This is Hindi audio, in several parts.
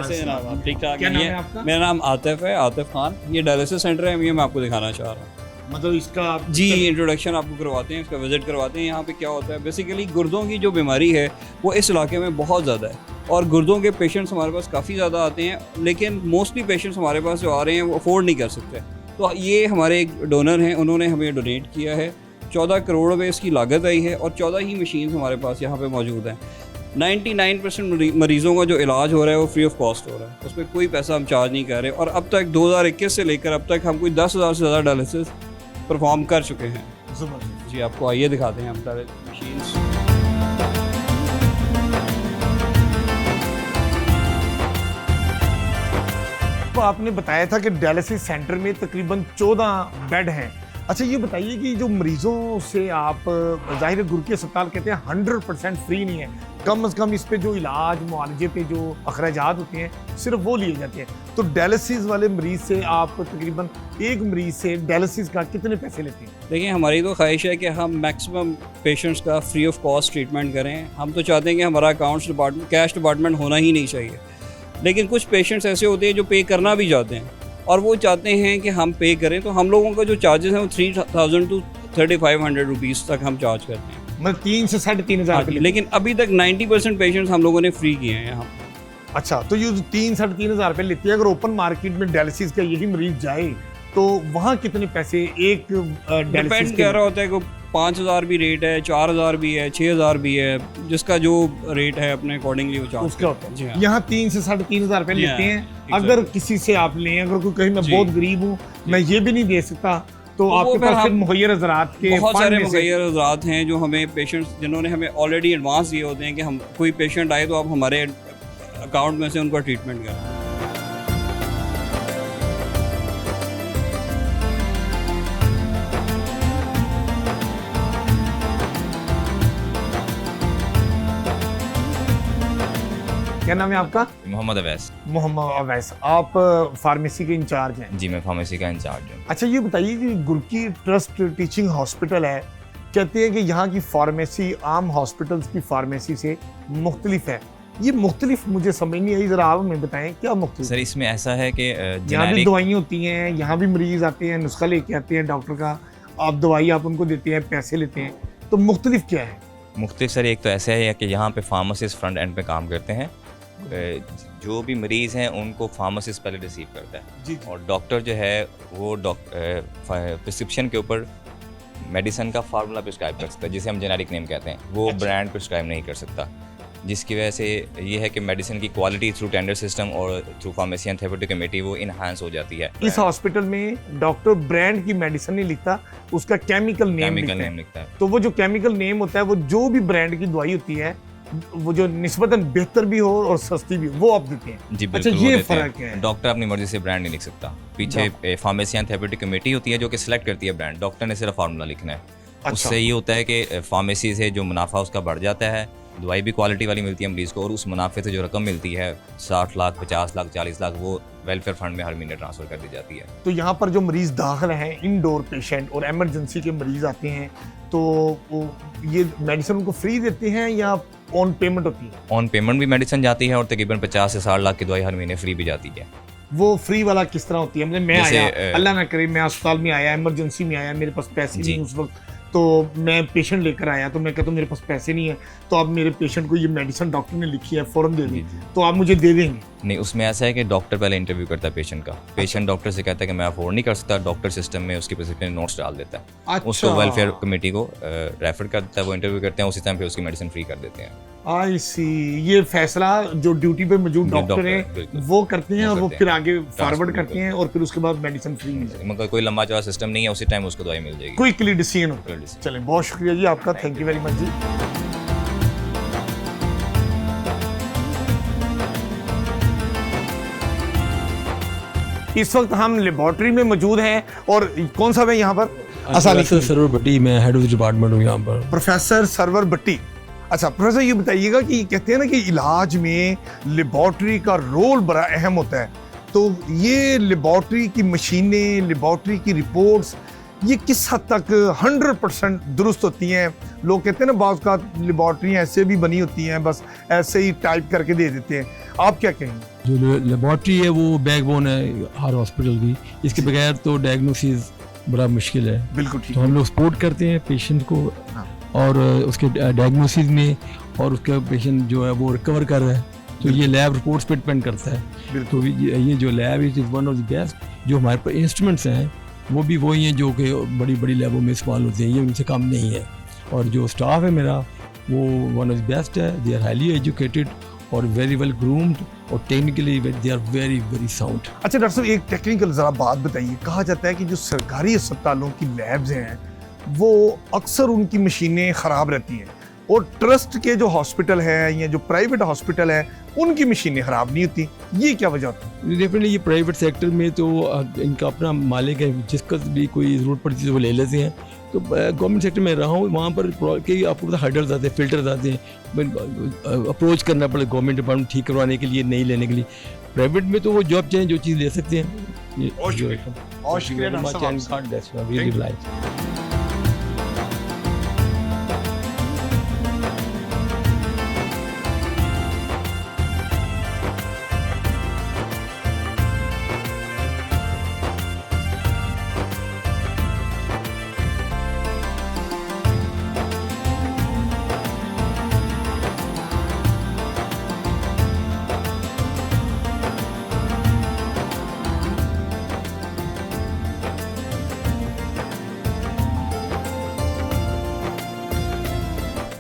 कैसे जनाब आप ठीक ठाक क्या हैं? नाम ये है आपका? मेरा नाम आतिफ है, आतिफ खान। ये डायलिसिस सेंटर है, ये मैं आपको दिखाना चाह रहा हूँ। मतलब इसका जी, इंट्रोडक्शन आपको करवाते हैं, इसका विजिट करवाते हैं। यहाँ पे क्या होता है, बेसिकली गुर्दों की जो बीमारी है वो इस इलाके में बहुत ज़्यादा है और गुर्दों के पेशेंट्स हमारे पास काफ़ी ज़्यादा आते हैं, लेकिन मोस्टली पेशेंट्स हमारे पास जो आ रहे हैं वो अफोर्ड नहीं कर सकते। तो ये हमारे एक डोनर हैं, उन्होंने हमें डोनेट किया है। 14 करोड़ रुपये इसकी लागत आई है और 14 ही मशीन हमारे पास यहाँ पे मौजूद हैं। 99% मरीज़ों का जो इलाज हो रहा है वो फ्री ऑफ कॉस्ट हो रहा है, उसमें कोई पैसा हम चार्ज नहीं कर रहे। और अब तक 2021 से लेकर अब तक हम कोई 10,000 से ज़्यादा डायलिसिस परफॉर्म कर चुके हैं। जी, आपको आइए दिखाते हैं हम मशीन्स। तो आपने बताया था कि डायलिसिस सेंटर में तकरीबन 14 बेड हैं। अच्छा ये बताइए कि जो मरीजों से आप ज़ाहिर है गुरकी अस्पताल कहते हैं 100% फ्री नहीं है, कम से कम इस पे जो इलाज मुआलजे पे जो अखराजात होते हैं सिर्फ वो लिए जाते हैं। तो डायलिसिस वाले मरीज से आप तकरीबन एक मरीज से डायलिसिस का कितने पैसे लेते हैं? देखिए, हमारी तो ख्वाहिश है कि हम मैक्सिमम पेशेंट्स का फ्री ऑफ कॉस्ट ट्रीटमेंट करें। हम तो चाहते हैं कि हमारा अकाउंट्स डिपार्टमेंट, कैश डिपार्टमेंट होना ही नहीं चाहिए। लेकिन कुछ पेशेंट्स ऐसे होते हैं जो पे करना भी चाहते हैं और वो चाहते हैं कि हम पे करें, तो हम लोगों का जो चार्जेस हैं वो 3,000 to 3,500 रुपीज़ तक हम चार्ज करते हैं। मतलब 3 से 3,500 रुपये। लेकिन अभी तक 90% पेशेंट्स हम लोगों ने फ्री किए हैं यहाँ। अच्छा, तो ये 3-3,500 रुपये लेती है। अगर ओपन मार्केट में डायलिसिस का यही मरीज जाए तो वहाँ कितने पैसे एक डायलिसिस डिपेंड कर रहा होता है कि 5,000 भी रेट है, 4,000 भी है, 6,000 भी है, जिसका जो रेट है अपने अकॉर्डिंगली वो चार्ज उसका होता जी है। हाँ। यहाँ 3 से 3,500 रुपये जी लेते हाँ, हैं। अगर किसी से आप लें, अगर कोई कहीं मैं जी। बहुत गरीब हूँ, मैं ये भी नहीं दे सकता, तो वो आपके फिर पास फिर हम मुहैयर हज़रात के बहुत फंड सारे में से- मुहैयर हज़रात हैं जो हमें पेशेंट्स, जिन्होंने हमें ऑलरेडी एडवांस दिए होते हैं कि हम कोई पेशेंट आए तो आप हमारे अकाउंट में से उनका ट्रीटमेंट करें। क्या नाम है आपका? मोहम्मद अवैस। मोहम्मद अवैस। आप फार्मेसी के इंचार्ज हैं। जी, मैं फार्मेसी का इंचार्ज हूँ। अच्छा ये बताइए कि गुरकी ट्रस्ट टीचिंग हॉस्पिटल है, कहते हैं कि यहाँ की फार्मेसी आम हॉस्पिटल्स की फार्मेसी से मुख्तलिफ है। ये मुख्तलिफ मुझे समझ नहीं आई, जरा आप हमें बताएं क्या मुख्तलिफ? सर, इसमें ऐसा है कि यहाँ भी जेनेरिक दवाइयाँ होती हैं, यहाँ भी मरीज आते हैं, नुस्खा लेके आते हैं डॉक्टर का, आप दवाई आप उनको देते हैं, पैसे लेते हैं, तो मुख्तलिफ क्या है? मुख्तलिफ सर, एक तो ऐसा है कि यहाँ पे फार्मासिस्ट फ्रंट एंड पे काम करते हैं। जो भी मरीज़ हैं उनको फार्मासिस्ट पहले रिसीव करता है जी और डॉक्टर जो है वो प्रिस्क्रिप्शन के ऊपर मेडिसिन का फार्मूला प्रिस्क्राइब कर सकता है, जिसे हम जेनेरिक नेम कहते हैं। वो अच्छा। ब्रांड प्रिस्क्राइब नहीं कर सकता, जिसकी वजह से ये है कि मेडिसिन की क्वालिटी थ्रू टेंडर सिस्टम और through pharmacy and therapeutic committee वो इनहांस हो जाती है। इस हॉस्पिटल में डॉक्टर ब्रांड की मेडिसिन नहीं लिखता, उसका केमिकल नेम लिखता है। तो वो जो केमिकल नेम होता है, वो जो भी ब्रांड की दवाई होती है, वो जो निस्बतन बेहतर भी हो और सस्ती भी हो, वो आप देते हैं। जी अच्छा, बिल्कुल, वो ये देते हैं। फर्क है। डॉक्टर अपनी मर्जी से ब्रांड नहीं लिख सकता। पीछे फार्मेसी एंड थेरेप्यूटिक कमेटी होती है जो कि सिलेक्ट करती है ब्रांड, डॉक्टर ने सिर्फ फार्मूला लिखना है। अच्छा। उससे ये होता है कि फार्मेसी से जो मुनाफा उसका बढ़ जाता है, दवाई भी क्वालिटी वाली मिलती है मरीज़ को, और उस मुनाफे से जो रकम मिलती है 60 लाख, 50 लाख, 40 लाख, वो वेलफेयर फंड में हर महीने ट्रांसफ़र कर दी जाती है। तो यहाँ पर जो मरीज दाखिल हैं, इंडोर पेशेंट और एमरजेंसी के मरीज आते हैं, तो वो ये मेडिसिन उनको फ्री देते हैं या ऑन पेमेंट होती है? ऑन पेमेंट भी मेडिसिन जाती है और तकरीबन 50 से 60 लाख की दवाई हर महीने फ्री भी जाती है। वो फ्री वाला किस तरह होती है? मतलब मैं जैसे, आया, अल्लाह ना करे, मैं अस्पताल में आया, इमरजेंसी में आया, मेरे पास पैसे जी। नहीं उस वक्त, तो मैं पेशेंट लेकर आया, तो मैं कहता हूँ मेरे पास पैसे नहीं है, तो आप मेरे पेशेंट को ये मेडिसिन डॉक्टर ने लिखी है फ़ौरन दे दी, तो आप मुझे दे देंगे? नहीं, उसमें ऐसा है कि डॉक्टर पहले इंटरव्यू करता है पेशेंट का। पेशेंट डॉक्टर से कहता है कि मैं अफोर्ड नहीं कर सकता, डॉक्टर सिस्टम में उसकी प्रिस्क्रिप्शन नोट्स डाल देता है। उसको वेलफेयर कमेटी को रेफर कर देता है, वो इंटरव्यू करते हैं, उसी टाइम पे उसकी मेडिसिन फ्री कर देते हैं। आई सी, ये फैसला जो ड्यूटी पे मौजूद डॉक्टर हैं बिल्कुल। वो करते हैं और वो करते फिर हैं। आगे फॉरवर्ड ट्रांसफर करते हैं और फिर उसके बाद मेडिसिन फ्री मिल जाएगी। मगर कोई लंबा चौड़ा सिस्टम नहीं है, उसी टाइम उसको दवाई मिल जाएगी। क्विकली डिसीजन होता है। Quick decision। चलें, बहुत शुक्रिया जी आपका, थैंक यू वेरी मच जी। इस वक्त हम लेबोरेटरी में मौजूद हैं और कौन सा है यहाँ पर? आसानी से सरवर भट्टी, मैं हेड ऑफ डिपार्टमेंट हूँ यहाँ पर। प्रोफेसर सरवर भट्टी। अच्छा प्रोफेसर, ये बताइएगा कि कहते हैं ना कि इलाज में लेबोरेटरी का रोल बड़ा अहम होता है, तो ये लेबोरेटरी की मशीनें, लेबोरेटरी की रिपोर्ट्स, ये किस हद तक 100% दुरुस्त होती हैं? लोग कहते हैं ना बाज़ का लेबॉर्ट्री ऐसे भी बनी होती हैं, बस ऐसे ही टाइप करके दे देते हैं, आप क्या कहेंगे? जो लेबॉर्ट्री है वो बैकबोन है हर हॉस्पिटल की, इसके बगैर तो डायग्नोसिस बड़ा मुश्किल है। बिल्कुल ठीक तो हम लोग सपोर्ट करते हैं पेशेंट को हाँ। और उसके डायग्नोसिस में, और उसका पेशेंट जो है वो रिकवर कर रहा है, तो ये लैब रिपोर्ट्स पे डिपेंड करता है। तो ये जो lab is one of the best. जो हमारे पास इंस्ट्रूमेंट्स हैं वो भी वही हैं जो कि बड़ी बड़ी लैबों में इस्तेमाल होते हैं, ये उनसे कम नहीं है। और जो स्टाफ है मेरा वो वन ऑफ द बेस्ट है, दे आर हाईली एजुकेटेड और वेरी वेल ग्रूम्ड और technically they are very very sound. अच्छा डॉक्टर साहब, एक टेक्निकल ज़रा बात बताइए। कहा जाता है कि जो सरकारी अस्पतालों की लैब्स हैं वो अक्सर उनकी मशीनें ख़राब रहती हैं, और ट्रस्ट के जो हॉस्पिटल हैं या जो प्राइवेट हॉस्पिटल हैं उनकी मशीनें ख़राब नहीं होती, ये क्या वजह होती है? डेफिनेटली ये प्राइवेट सेक्टर में तो इनका अपना मालिक है, जिसका भी कोई ज़रूरत पड़ती है वो ले लेते हैं। तो गवर्नमेंट सेक्टर में रहा हूँ, वहाँ पर कई आपको पता हर्डल्स आते हैं, फिल्टर्स आते हैं, अप्रोच करना पड़े गवर्नमेंट डिपार्टमेंट ठीक करवाने के लिए, नहीं लेने के लिए। प्राइवेट में तो वो जॉब चाहें जो चीज़ ले सकते हैं। और शुक्रिया डॉक्टर साहब।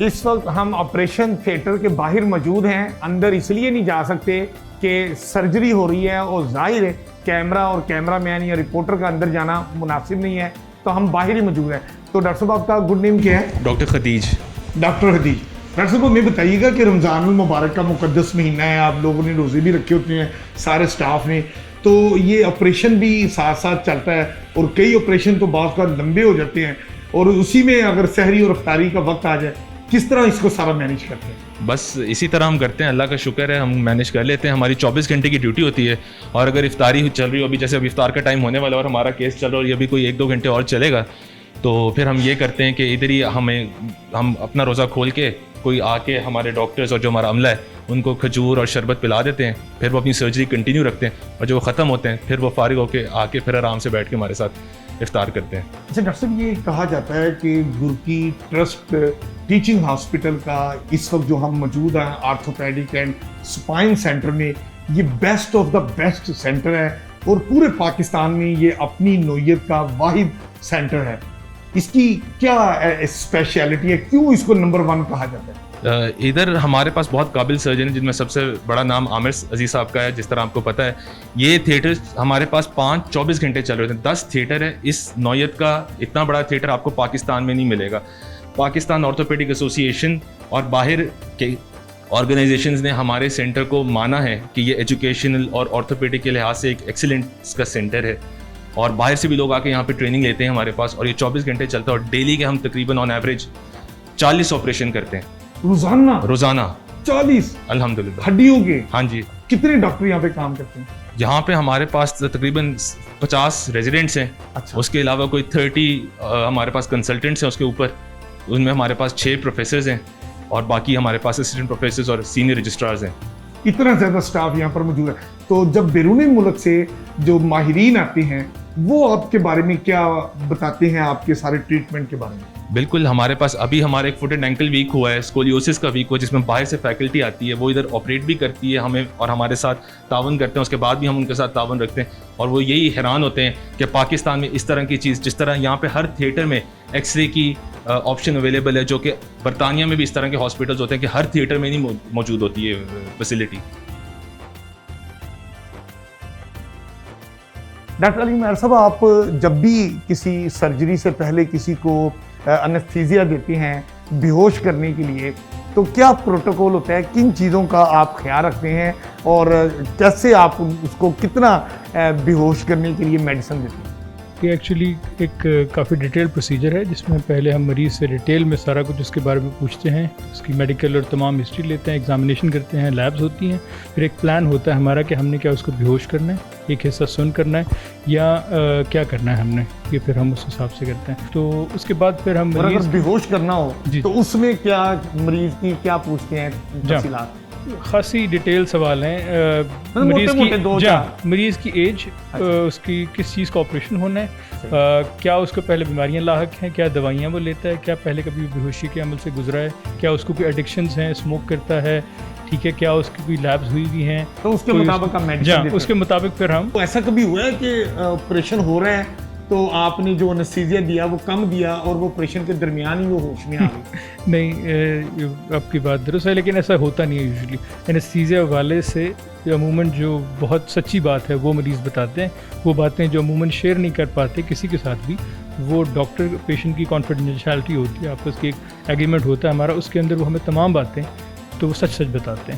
इस वक्त हम ऑपरेशन थिएटर के बाहर मौजूद हैं। अंदर इसलिए नहीं जा सकते कि सर्जरी हो रही है और जाहिर है कैमरा और कैमरामैन या रिपोर्टर का अंदर जाना मुनासिब नहीं है, तो हम बाहर ही मौजूद हैं। तो डॉक्टर साहब आपका गुड नेम क्या है? Doctor Khadij. Doctor Khadij, doctor साहब हमें बताइएगा कि रमज़ान मुबारक का मुकद्दस महीना है, आप लोगों ने रोज़े भी रखे होते हैं सारे स्टाफ ने, तो ये ऑपरेशन भी साथ साथ चलता है और कई ऑपरेशन तो बहुत का लंबे हो जाते हैं, और उसी में अगर सहरी और अफ्तारी का वक्त आ जाए, किस तरह इसको सारा मैनेज करते हैं? बस इसी तरह हम करते हैं, अल्लाह का शुक्र है हम मैनेज कर लेते हैं। हमारी 24 घंटे की ड्यूटी होती है, और अगर इफ्तारी चल रही हो, अभी जैसे अभी इफ्तार का टाइम होने वाला है और हमारा केस चल रहा है और ये भी कोई 1-2 घंटे और चलेगा, तो फिर हम ये करते हैं कि इधर ही हम अपना रोज़ा खोल के कोई आके हमारे डॉक्टर्स और जो हमारा अमला है उनको खजूर और शरबत पिला देते हैं, फिर वो अपनी सर्जरी कंटिन्यू रखते हैं, और जब वो ख़त्म होते हैं फिर वो फारिग होके आके फिर आराम से बैठ के हमारे साथ इफ्तार करते हैं। अच्छा डॉक्टर साहब, ये कहा जाता है कि गुरकी ट्रस्ट टीचिंग हॉस्पिटल का इस वक्त जो हम मौजूद हैं आर्थोपेडिक एंड स्पाइन सेंटर में, ये best of the best centre है और पूरे पाकिस्तान में ये अपनी नौयत का वाहिद सेंटर है। इसकी क्या स्पेशलिटी है, क्यों इसको नंबर 1 कहा जाता है? इधर हमारे पास बहुत काबिल सर्जन है, जिनमें सबसे बड़ा नाम आमिर अजीज साहब का है। जिस तरह आपको पता है ये थिएटर हमारे पास 5-24 घंटे चल रहे थे, 10 थिएटर है। इस नौयत का इतना बड़ा थिएटर आपको पाकिस्तान में नहीं मिलेगा। पाकिस्तान ऑर्थोपेडिक एसोसिएशन और बाहर के ऑर्गेनाइजेशंस ने हमारे सेंटर को माना है कि ये एजुकेशनल और ऑर्थोपेडिक के लिहाज से एक एक्सीलेंट का सेंटर है, और बाहर से भी लोग आके यहाँ पे ट्रेनिंग लेते हैं हमारे पास, और ये 24 घंटे चलता है। और डेली के हम तकरीबन ऑन एवरेज 40 ऑपरेशन करते हैं रोजाना 40 अल्हम्दुलिल्लाह। हड्डियों के? हाँ जी। कितने डॉक्टर यहाँ पे काम करते हैं? यहाँ पे हमारे पास तकरीबन 50 रेजिडेंट्स हैं। अच्छा। उसके अलावा कोई 30 हमारे पास कंसल्टेंट्स हैं उसके ऊपर, उनमें हमारे पास 6 प्रोफेसर्स हैं, और बाकी हमारे पास असिस्टेंट प्रोफेसर्स और सीनियर रजिस्ट्रार्स हैं। इतना ज़्यादा स्टाफ यहाँ पर मौजूद है। तो जब बैरूनी मुल्क से जो माहिरीन आते हैं वो आपके बारे में क्या बताते हैं, आपके सारे ट्रीटमेंट के बारे में? बिल्कुल, हमारे पास अभी हमारा एक फुट एंड एंकल वीक हुआ है, स्कोलियोसिस का वीक हुआ, जिसमें बाहर से फैकल्टी आती है, वो इधर ऑपरेट भी करती है हमें और हमारे साथ तावन करते हैं। उसके बाद भी हम उनके साथ तावन रखते हैं, और वो यही हैरान होते हैं कि पाकिस्तान में इस तरह की चीज़, जिस तरह यहाँ पे हर थिएटर में एक्सरे की ऑप्शन अवेलेबल है, जो कि बरतानिया में भी इस तरह के हॉस्पिटल्स होते हैं कि हर थिएटर में नहीं मौजूद होती है फैसिलिटी। डॉक्टर अली उमर साहब, आप जब भी किसी सर्जरी से पहले किसी को एनेस्थीसिया देते हैं बेहोश करने के लिए, तो क्या प्रोटोकॉल होता है, किन चीज़ों का आप ख्याल रखते हैं और कैसे आप उसको कितना बेहोश करने के लिए मेडिसिन देते हैं? ये एक्चुअली एक काफ़ी डिटेल प्रोसीजर है जिसमें पहले हम मरीज़ से डिटेल में सारा कुछ उसके बारे में पूछते हैं, उसकी मेडिकल और तमाम हिस्ट्री लेते हैं, एग्जामिनेशन करते हैं, लैब्स होती हैं, फिर एक प्लान होता है हमारा कि हमने क्या उसको बेहोश करना है, एक हिस्सा सुन करना है या क्या करना है हमने, ये फिर हम उस हिसाब से करते हैं। तो उसके बाद फिर हम और अगर मरीज़ बेहोश करना हो जी। तो उसमें क्या मरीज की क्या पूछते हैं तफसीलात? खासी डिटेल सवाल हैं मरीज़ मोटे-मोटे दो की चार। मरीज़ की एज, उसकी किस चीज़ का ऑपरेशन होना है, क्या उसको पहले बीमारियां लाहक हैं, क्या दवाइयां वो लेता है, क्या पहले कभी बेहोशी के अमल से गुजरा है, क्या उसको कोई एडिक्शंस हैं, स्मोक करता है, ठीक है, क्या उसकी कोई लैब्स हुई भी हैं, तो उसके कोई मुताबिक आप मेडिसिन देते हैं। उसके मुताबिक फिर हम तो ऐसा कभी हुआ है कि ऑपरेशन हो रहा है तो आपने जो एनेस्थीसिया दिया वो कम दिया और वो ऑपरेशन के दरमियान ही वो होश में आ गई? नहीं, आपकी बात दुरुस्त है, लेकिन ऐसा होता नहीं है यूजुअली। एनेस्थीसिया वाले से अमूमन जो बहुत सच्ची बात है वो मरीज़ बताते हैं, वो बातें जो अमूमन शेयर नहीं कर पाते किसी के साथ भी, वो डॉक्टर पेशेंट की कॉन्फिडेंशियलिटी होती है, आपस की एक एग्रीमेंट होता है हमारा, उसके अंदर वो हमें तमाम बातें तो वो सच सच बताते हैं।